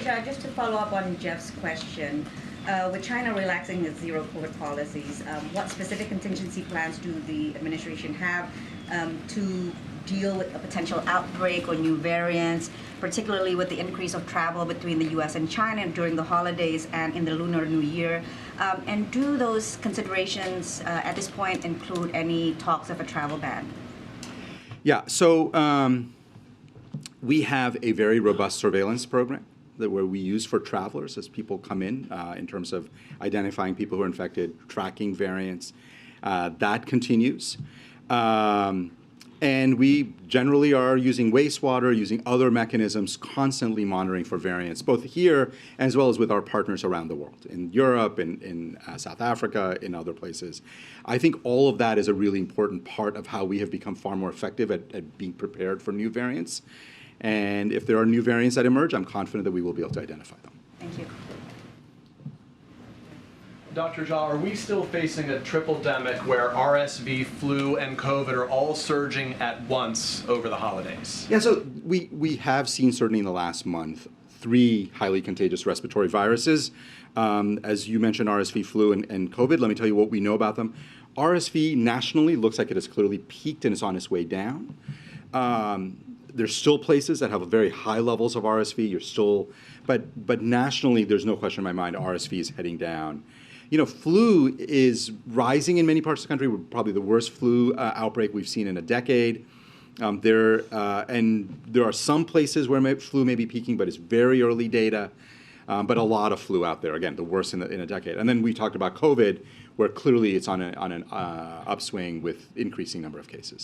Ashish, just to follow up on Jeff's question, with China relaxing its zero-COVID policies, what specific contingency plans do the administration have to deal with a potential outbreak or new variants, particularly with the increase of travel between the U.S. and China during the holidays and in the Lunar New Year? And do those considerations at this point include any talks of a travel ban? Yeah, so we have a very robust surveillance program where we use for travelers as people come in terms of identifying people who are infected, tracking variants. That continues. And we generally are using wastewater, using other mechanisms, constantly monitoring for variants, both here as well as with our partners around the world, in Europe, in South Africa, in other places. I think all of that is a really important part of how we have become far more effective at being prepared for new variants. And if there are new variants that emerge, I'm confident that we will be able to identify them. Thank you. Dr. Jha, are we still facing a triple-demic where RSV, flu, and COVID are all surging at once over the holidays? Yeah, so we have seen, certainly in the last month, 3 highly contagious respiratory viruses. As you mentioned, RSV, flu, and COVID. Let me tell you what we know about them. RSV nationally looks like it has clearly peaked and is on its way down. There's still places that have very high levels of RSV. But nationally, there's no question in my mind RSV is heading down. You know, flu is rising in many parts of the country. We're probably the worst flu outbreak we've seen in a decade. And there are some places where flu may be peaking, but it's very early data. But a lot of flu out there, again, the worst in a decade. And then we talked about COVID, where clearly it's on an upswing with increasing number of cases.